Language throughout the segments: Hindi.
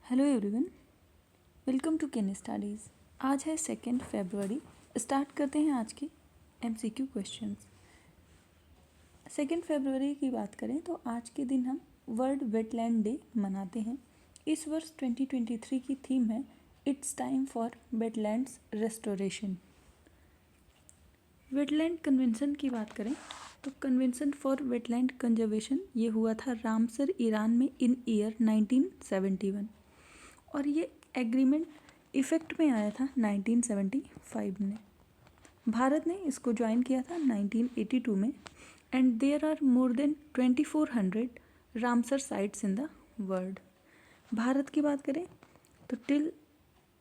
Hello everyone, welcome to Ken Studies. आज है 2 फरवरी। स्टार्ट करते हैं आज के एमसीक्यू क्वेश्चंस। 2 फरवरी की बात करें तो आज के दिन हम वर्ल्ड वेटलैंड डे मनाते हैं। इस वर्ष 2023 की थीम है it's time for wetlands restoration. Wetland convention की बात करें तो कन्वेंशन फॉर वेटलैंड कंजर्वेशन ये हुआ था रामसर, ईरान में इन ईयर 1971 और ये एग्रीमेंट इफ़ेक्ट में आया था 1975 में। भारत ने इसको ज्वाइन किया था 1982 में and there are more than 2400 Ramsar sites in the world. Bharat की बात करें तो टिल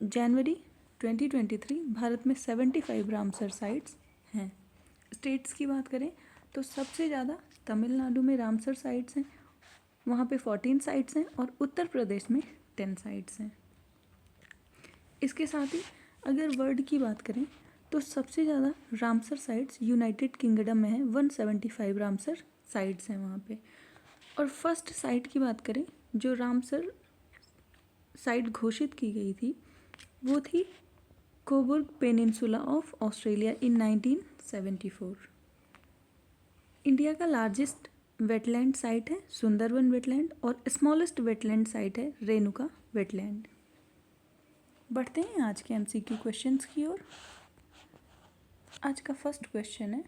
जनवरी 2023 भारत में 75 रामसर साइट्स हैं। स्टेट्स की बात करें तो सबसे ज़्यादा तमिलनाडु में रामसर साइट्स हैं, वहाँ पे 14 साइट्स हैं और उत्तर प्रदेश में 10 साइट्स हैं। इसके साथ ही अगर वर्ल्ड की बात करें तो सबसे ज़्यादा रामसर साइट्स यूनाइटेड किंगडम में है, 175 रामसर साइट्स हैं वहाँ पे। और फर्स्ट साइट की बात करें जो रामसर साइट घोषित की गई थी वो थी Cobourg peninsula of Australia in 1974। India का लार्जेस्ट वेटलैंड साइट है सुंदरवन वेटलैंड और स्मॉलेस्ट वेटलैंड साइट है रेणुका वेटलैंड। बढ़ते हैं आज के एमसीक्यू क्वेश्चंस की ओर। आज का फर्स्ट क्वेश्चन है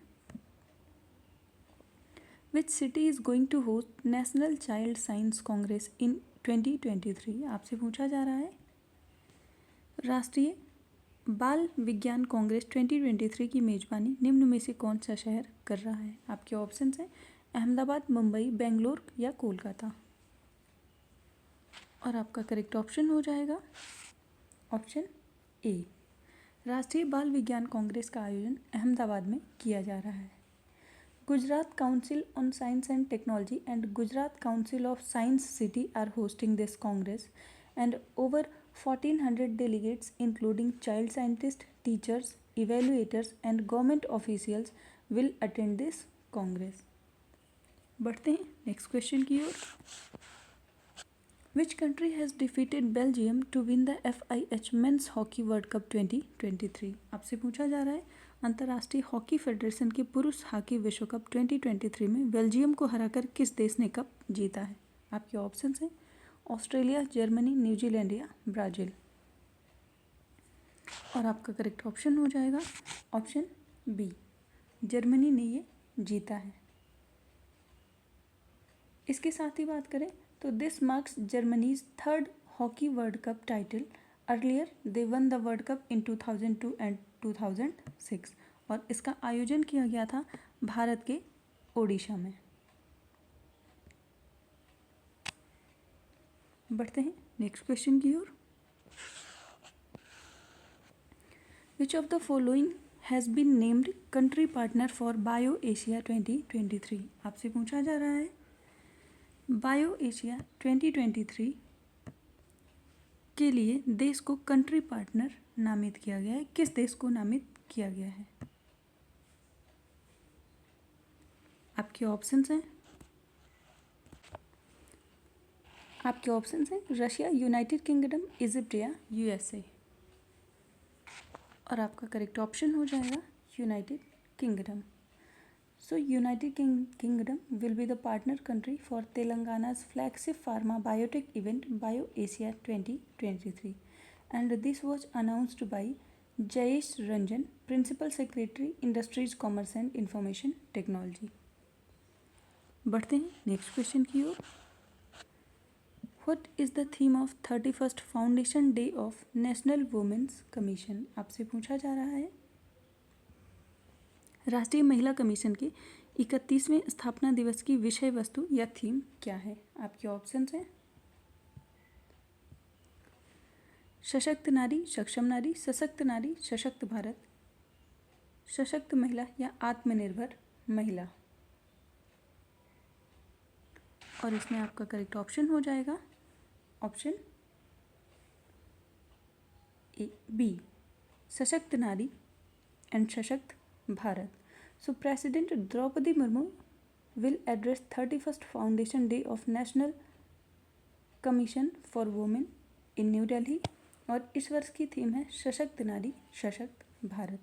which city is going to host national child science congress in 2023। आपसे पूछा जा रहा है राष्ट्रीय बाल विज्ञान कांग्रेस 2023 की मेजबानी निम्न में से कौन सा शहर कर रहा है। आपके ऑप्शंस हैं अहमदाबाद, मुंबई, बेंगलोर या कोलकाता। और आपका करेक्ट ऑप्शन हो जाएगा ऑप्शन ए। राष्ट्रीय बाल विज्ञान कांग्रेस का आयोजन अहमदाबाद में किया जा रहा है। Gujarat council on science and technology and Gujarat council of science city are hosting this congress and over 1400 delegates including child scientists, teachers, evaluators and government officials will attend this congress। बढ़ते हैं नेक्स्ट क्वेश्चन की ओर। Which country has defeated Belgium to win the FIH Men's Hockey World Cup 2023। आपसे पूछा जा रहा है अंतर्राष्ट्रीय हॉकी फेडरेशन के पुरुष हॉकी विश्व कप 2023 में बेल्जियम को हराकर किस देश ने कप जीता है। आपके ऑप्शंस हैं ऑस्ट्रेलिया, जर्मनी, न्यूजीलैंड या ब्राज़ील। और आपका करेक्ट ऑप्शन हो जाएगा ऑप्शन बी, जर्मनी ने ये जीता है। इसके साथ ही बात करें तो this marks Germany's third hockey world cup title. Earlier they one the world cup in 2002 and 2006 और इसका आयोजन किया गया था भारत के ओडिशा में। बढ़ते हैं नेक्स्ट क्वेश्चन की ओर। Which of the following has been named country partner for bio Asia 2023। आपसे पूछा जा रहा है बायो एशिया 2023 के लिए देश को कंट्री पार्टनर नामित किया गया है। किस देश को नामित किया गया है। आपके ऑप्शंस हैं रशिया, यूनाइटेड किंगडम, इजिप्ट या यूएसए। और आपका करेक्ट ऑप्शन हो जाएगा United kingdom. So United Kingdom will be the partner country for Telangana's flagship pharma biotech event Bio Asia 2023 and this was announced by Jayesh Ranjan, Principal Secretary, Industries, Commerce and Information Technology। बढ़ते हैं नेक्स्ट क्वेश्चन की ओर। What is the theme of 31st Foundation Day of National Women's Commission। आपसे पूछा जा रहा है राष्ट्रीय महिला कमीशन के 31वें स्थापना दिवस की विषय वस्तु या थीम क्या है। आपके ऑप्शंस हैं सशक्त नारी, सक्षम नारी, सशक्त नारी, सशक्त भारत, सशक्त महिला या आत्मनिर्भर महिला। और इसमें आपका करेक्ट ऑप्शन हो जाएगा ऑप्शन ए, बी, सशक्त नारी एंड सशक्त Bharat. So President Draupadi Murmu will address 31st Foundation Day of National Commission for Women in new Delhi. और इस वर्ष की थीम है सशक्त नारी सशक्त Bharat.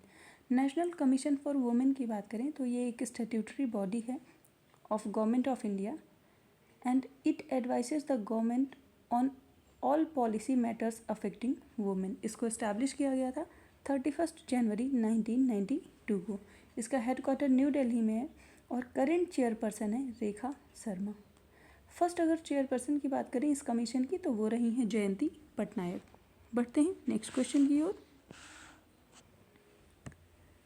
National commission for women की बात करें तो ये एक स्टैट्यूटरी बॉडी है of government of India and it advices the government on all policy matters affecting women. इसको इस्टेब्लिश किया गया था 31 जनवरी 1992 को। इसका हेडक्वार्टर न्यू दिल्ली में है और करेंट चेयरपर्सन है रेखा शर्मा। फर्स्ट अगर चेयरपर्सन की बात करें इस कमीशन की तो वो रही हैं जयंती पटनायक। बढ़ते हैं नेक्स्ट क्वेश्चन की ओर।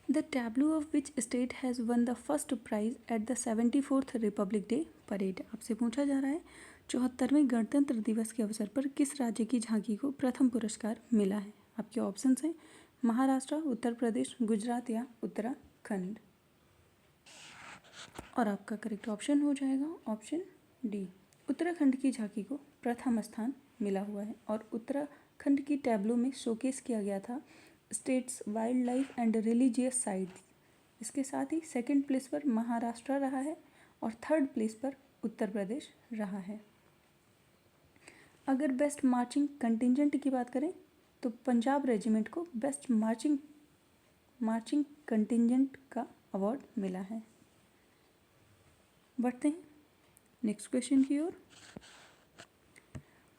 The tableau of which state has won the first prize at the 74th republic day parade. आपसे पूछा जा रहा है 74वें गणतंत्र दिवस के अवसर पर किस राज्य की झांकी को प्रथम पुरस्कार मिला है। आपके ऑप्शंस हैं महाराष्ट्र, उत्तर प्रदेश, गुजरात या उत्तराखंड। और आपका करेक्ट ऑप्शन हो जाएगा ऑप्शन डी, उत्तराखंड की झांकी को प्रथम स्थान मिला हुआ है। और उत्तराखंड की टैब्लो में शोकेस किया गया था states wild life and religious sites. इसके साथ ही सेकंड प्लेस पर महाराष्ट्र रहा है और थर्ड प्लेस पर उत्तर प्रदेश रहा है। अगर बेस्ट मार्चिंग कंटिजेंट की बात करें तो पंजाब रेजिमेंट को बेस्ट मार्चिंग कंटिजेंट का अवार्ड मिला है। बढ़ते हैं नेक्स्ट क्वेश्चन की ओर।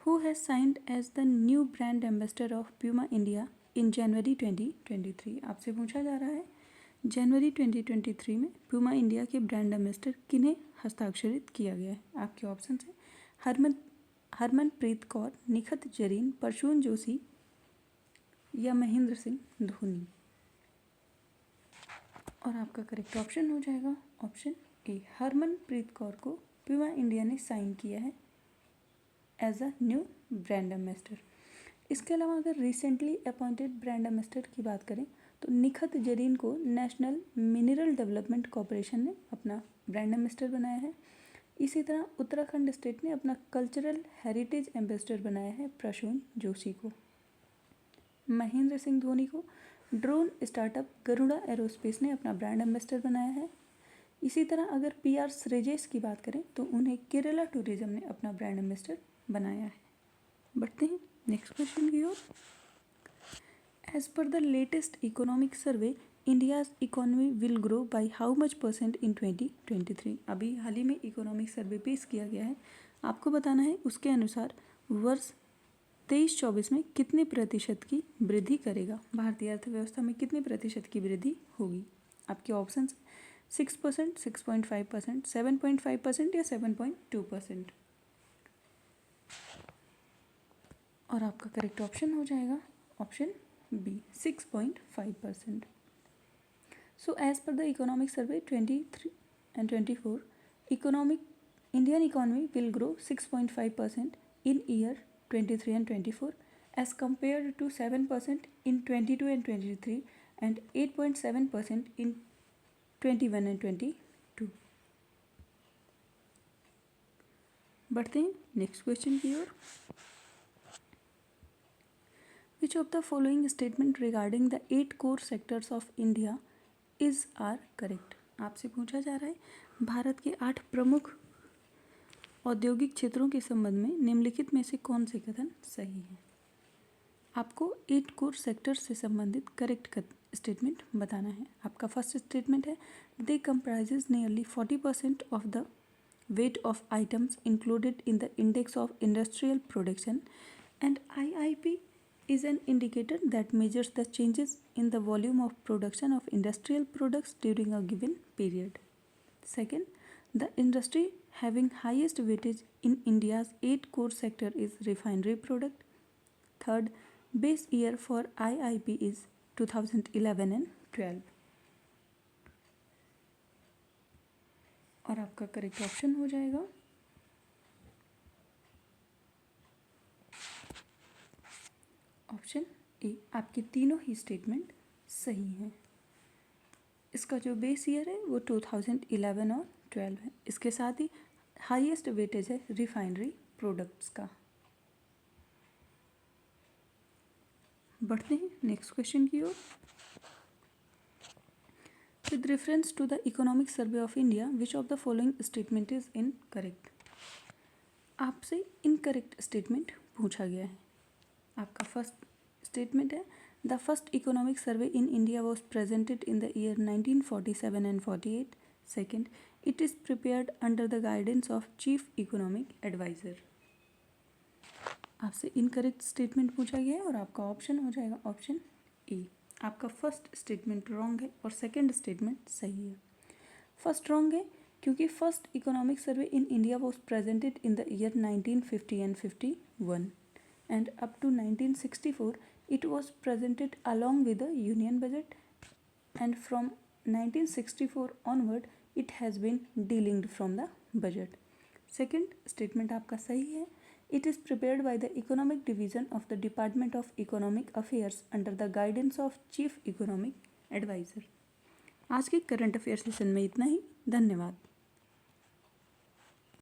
Who has signed as the new brand ambassador of Puma India in January 2023। आपसे पूछा जा रहा है जनवरी 2023 में प्यूमा इंडिया के ब्रांड एम्बेसडर किन्हें हस्ताक्षरित किया गया है। आपके ऑप्शन है हरमनप्रीत कौर, निखत जरीन, परशुन जोशी या महेंद्र सिंह धोनी। और आपका करेक्ट ऑप्शन हो जाएगा ऑप्शन ए, हरमनप्रीत कौर को प्यूमा इंडिया ने साइन किया है as a new brand ambassador. इसके अलावा अगर रिसेंटली अपॉइंटेड ब्रांड एम्बेसडर की बात करें तो निखत जरीन को नेशनल मिनरल डेवलपमेंट कॉरपोरेशन ने अपना ब्रांड एम्बेसडर बनाया है। इसी तरह उत्तराखंड स्टेट ने अपना कल्चरल हेरिटेज एम्बेसडर बनाया है प्रसून जोशी को। महेंद्र सिंह धोनी को ड्रोन स्टार्टअप गरुड़ा एरोस्पेस ने अपना ब्रांड एम्बेसडर बनाया है। इसी तरह अगर PR श्रेजेश की बात करें तो उन्हें केरला टूरिज्म ने अपना ब्रांड एम्बेसडर बनाया है। बढ़ते हैं नेक्स्ट क्वेश्चन की ओर। As per the latest economic survey India's economy will grow by how much % in 2023। अभी हाल ही में इकोनॉमिक सर्वे पेश किया गया है, आपको बताना है उसके अनुसार वर्ष 23-24 में कितने प्रतिशत की वृद्धि करेगा, भारतीय अर्थव्यवस्था में कितने प्रतिशत की वृद्धि होगी। आपके ऑप्शन 6%, 6.5%, 7.5% या 7.2%। और आपका करेक्ट ऑप्शन हो जाएगा option B, 6.5%। So as per the economic survey 23 and 24, Indian economy will grow 6.5% in year 23 and 24 as compared to 7% in 22 and 23 and 8.7% in 21 and 22। बढ़ते हैं नेक्स्ट क्वेश्चन की ओर। Which of the following statement regarding the 8 core sectors of India are correct। आपसे पूछा जा रहा है भारत के 8 प्रमुख औद्योगिक क्षेत्रों के संबंध में निम्नलिखित में से कौन से कथन सही हैं। आपको 8 कोर सेक्टर से संबंधित करेक्ट स्टेटमेंट बताना है। आपका फर्स्ट स्टेटमेंट है they comprises nearly 40% of the weight of items included in the index of industrial production and IIP is an indicator that measures the changes in the volume of production of industrial products during a given period। Second, the industry having highest weightage in India's 8 core sector is refinery product। Third, base year for IIP is 2011 and 12। और आपका करेक्ट ऑप्शन हो जाएगा ऑप्शन ए। आपके तीनों ही स्टेटमेंट सही हैं। इसका जो बेस ईयर है वो 2011 और 12 है। इसके साथ ही हाईएस्ट वेटेज है रिफाइनरी प्रोडक्ट्स का। बढ़ते हैं नेक्स्ट क्वेश्चन की ओर। With reference to the Economic Survey of India, which of the following statement is incorrect? आपसे इनकरेक्ट स्टेटमेंट पूछा गया है। आपका फर्स्ट स्टेटमेंट है, the first economic survey in India was presented in the year 1947 and 48. Second, it is prepared under the guidance of chief economic adviser. आपसे इनकरेक्ट स्टेटमेंट पूछा गया है और आपका ऑप्शन हो जाएगा ऑप्शन ए। आपका फर्स्ट स्टेटमेंट रॉन्ग है और सेकेंड स्टेटमेंट सही है। फर्स्ट रॉन्ग है क्योंकि first economic survey in India was presented in the year 1950 and 51 and up to 1964 it was presented along with the union budget, and from 1964 onward it has been delinked from the budget. Second statement आपका सही है, it is prepared by the economic division of the Department of Economic Affairs under the guidance of Chief Economic Advisor. आज के करंट अफेयर सेशन में इतना ही, धन्यवाद।